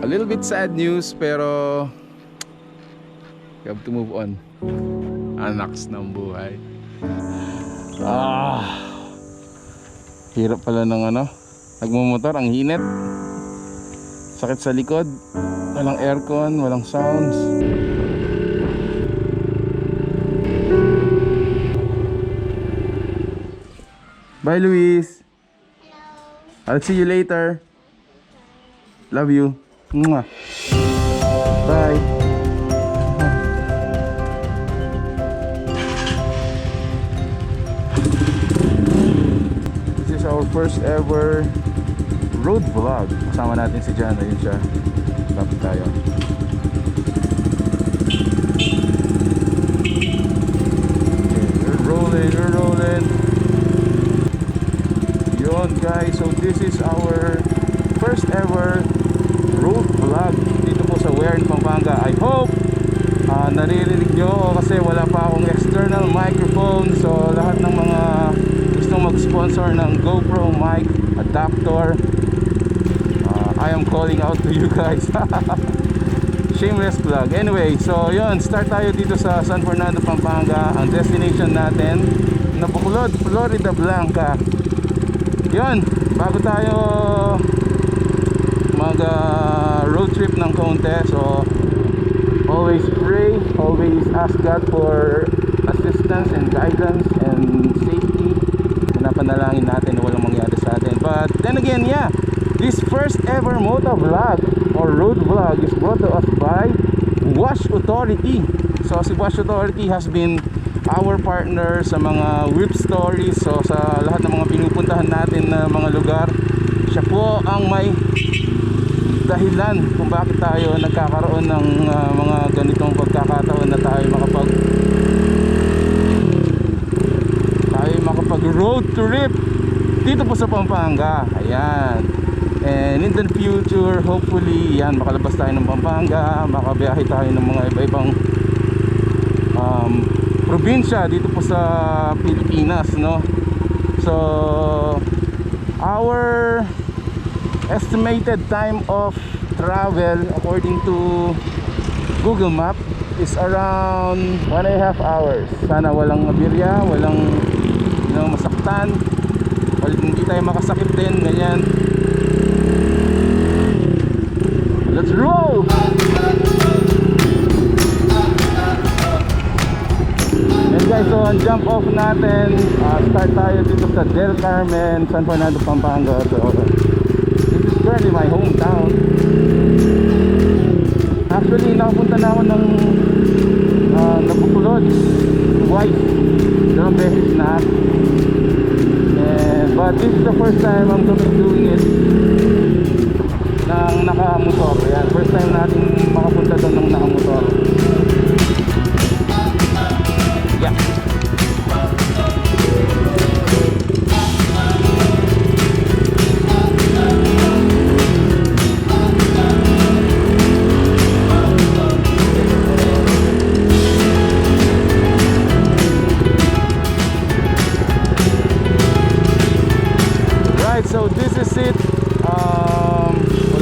A little bit sad news, pero you have to move on. Anaks ng buhay. Hirap pala ng nagmumotor, ang hinit. Sakit sa likod. Walang aircon, walang sounds. Bye, Luis. I'll see you later. Love you. Mwah. Bye. This is our first ever road vlog. Kasama natin si Jana, yun siya. Lapit tayo. Okay, we're rolling. Yun guys, so this is our first ever road vlog dito po sa Wern, Pampanga. I hope naririnig nyo ako kasi wala pa akong external microphone. So lahat ng mga gustong mag-sponsor ng GoPro mic adapter, I am calling out to you guys. Shameless vlog. Anyway, so yun, start tayo dito sa San Fernando, Pampanga. Ang destination natin na Bacolod, Florida Blanca. Yun, bago tayo mag road trip ng konti, so always pray, always ask God for assistance and guidance and safety. Pinapanalangin natin na walang mangyari sa atin. But then again, yeah, this first ever moto vlog or road vlog is brought to us by Wash Authority. So si Wash Authority has been our partner sa mga whip stories. So sa lahat ng mga pinupuntahan natin na mga lugar, siya po ang may dahilan kung bakit tayo nagkakaroon ng mga ganitong pagkakataon na tayo makapag road trip dito po sa Pampanga. Ayan. And in the future, hopefully, yan, makalabas tayo ng Pampanga, makabiyahe tayo ng mga iba-ibang probinsya dito po sa Pilipinas, no? So our estimated time of travel according to Google Map is around 1.5 hours. Sana walang abirya, walang masaktan, hindi tayo makasakit din, ganyan. Let's roll! And guys, so ang jump off natin, start tayo dito sa Del Carmen, San Fernando, Pampanga. So this is currently my hometown. Actually, nakapunta na ako ng Bacolod twice, 2 beses na. But this is the first time I'm going to be doing it ng nakamotor. Yan, first time natin makapunta doon ng nakamotor. Yeah. Right, so this is it.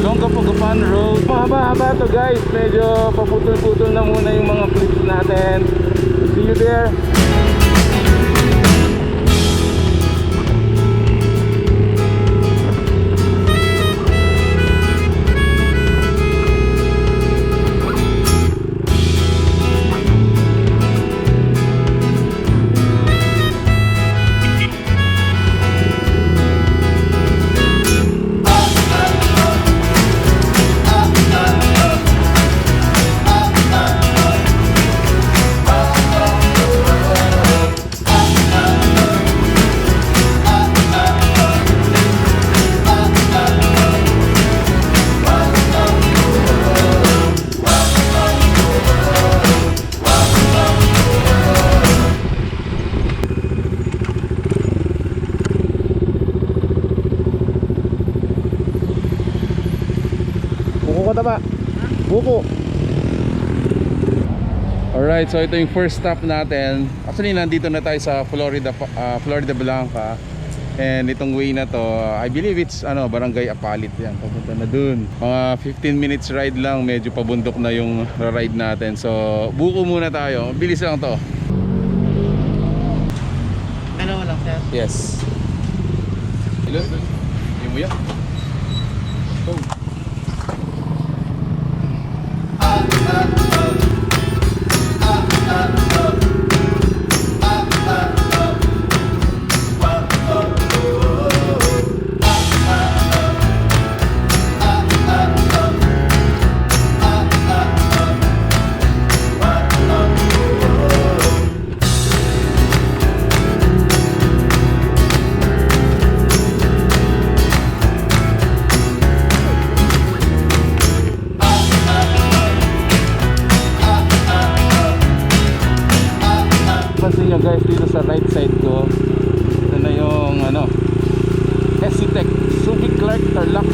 Olongapo-Gapan Road. Mahaba-haba to guys. Medyo paputol-putol na muna yung mga clips natin. See you there. Buko. Alright, so ito yung first stop natin. Actually, nandito na tayo sa Florida Blanca. And itong way na to, I believe it's Barangay Apalit yan. Papunta na dun. Mga 15 minutes ride lang, medyo pabundok na yung ride natin. So, buko muna tayo. Bilis lang to. Ano lang, sir? Yes. Hello? Yung mo yan? Oh. Pansin nyo guys, dito sa right side ko, ito na yung SCTEC Subic Clark Tarlac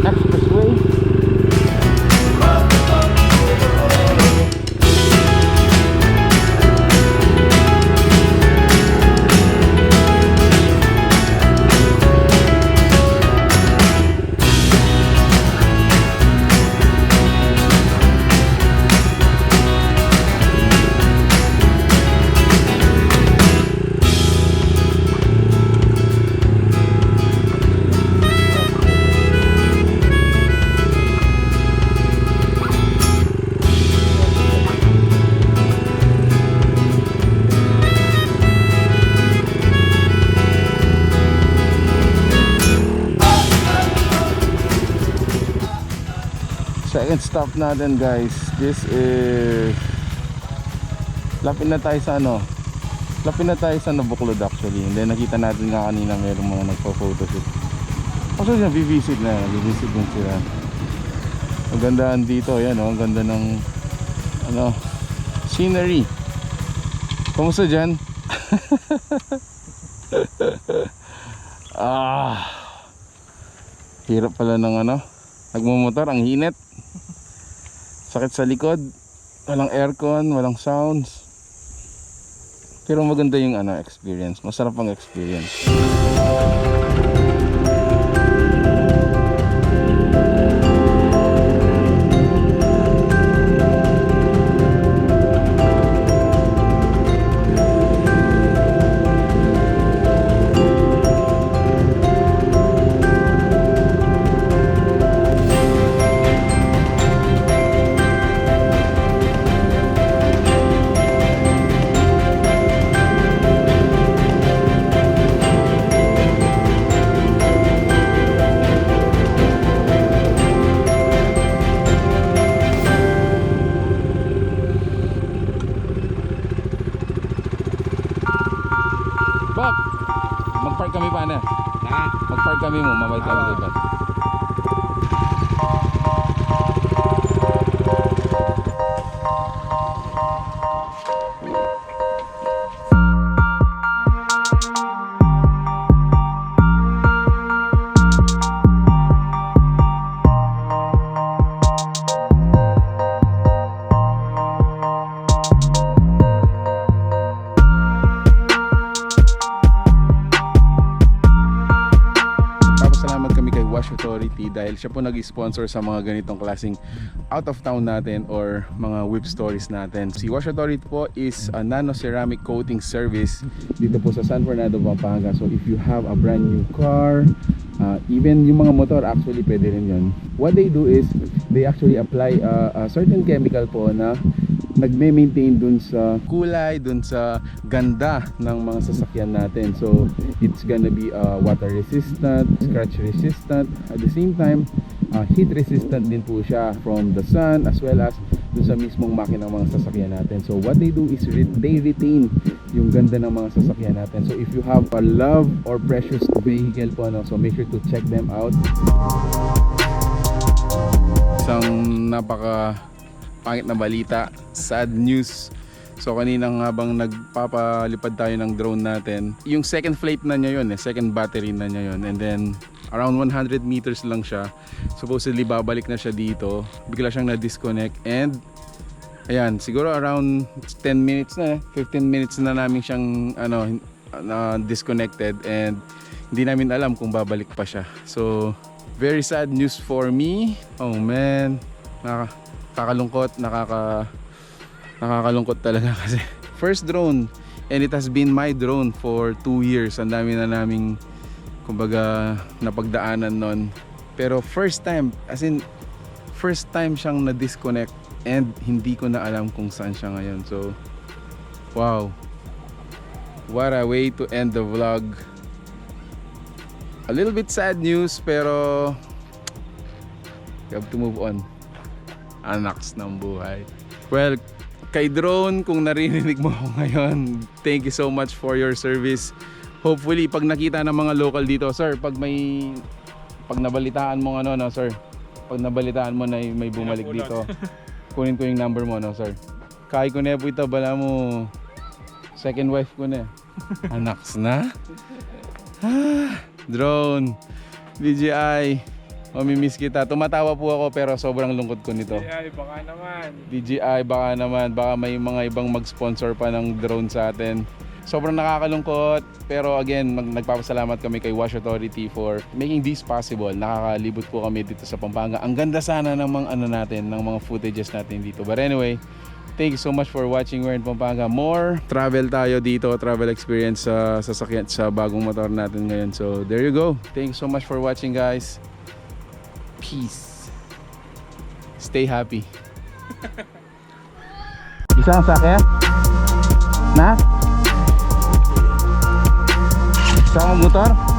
Expressway. Second stop natin guys, this is lapit na tayo sa Nabuklod actually. And then nakita natin nga kanina mayroong mga nagpo-photoshoot. Kasi bivisit din sila. Ang gandaan dito, yan ang ganda ng scenery. Kamusta dyan? Hirap pala ng nagmumotor, ang hinit. Sakit sa likod. Walang aircon, walang sounds. Pero maganda yung experience. Masarap ang experience. Bob, mag-park kami paano? Mag-park kami mo, mabait kami dito. Wash Authority dahil siya po nag-sponsor sa mga ganitong klaseng out of town natin or mga whip stories natin. Si Wash Authority po is a nano ceramic coating service dito po sa San Fernando, Pampanga. So if you have a brand new car, even yung mga motor actually pwede rin yun. What they do is they actually apply a certain chemical po na nagme-maintain dun sa kulay, dun sa ganda ng mga sasakyan natin. So it's gonna be water resistant, scratch resistant, at the same time heat resistant din po siya from the sun as well as dun sa mismong makina ng mga sasakyan natin. So what they do is they retain yung ganda ng mga sasakyan natin. So if you have a love or precious vehicle po, so make sure to check them out. Isang napaka pangit na balita, sad news. So kaninang habang nagpapalipad tayo ng drone natin, yung second flight na niya yun, second battery na niya yun, and then around 100 meters lang siya, supposedly babalik na siya dito, bigla siyang na-disconnect, and ayan, siguro around 10 minutes na 15 minutes na namin siyang disconnected and hindi namin alam kung babalik pa siya. So very sad news for me. Oh man, nakakalungkot, nakakalungkot talaga kasi first drone, and it has been my drone for 2 years. Ang dami na naming kumbaga napagdaanan nun. Pero first time, as in first time siyang na-disconnect and hindi ko na alam kung saan siya ngayon. So wow, what a way to end the vlog. A little bit sad news, pero we have to move on. Anaks ng buhay. Well, kay drone, kung naririnig mo ako ngayon, thank you so much for your service. Hopefully pag nakita ng mga local dito, sir, pag nabalitaan mo ano, no, sir, pag nabalitaan mo na may bumalik dito, kunin ko yung number mo, no, sir. Kaya ko na po ito, bala mo second wife ko na. Anaks na. Drone, DJI, mamimiss kita. Tumatawa po ako pero sobrang lungkot ko nito. DJI, baka naman. DJI, baka naman. Baka may mga ibang mag-sponsor pa ng drone sa atin. Sobrang nakakalungkot. Pero again, nagpapasalamat kami kay Wash Authority for making this possible. Nakakalibot po kami dito sa Pampanga. Ang ganda sana ng mga ng mga footages natin dito. But anyway, thank you so much for watching. We're in Pampanga. More travel tayo dito, travel experience sa sasakyan sa bagong motor natin ngayon. So there you go. Thank you so much for watching, guys. Peace. Stay happy. Bisa ang sakya? Na? Sa motor?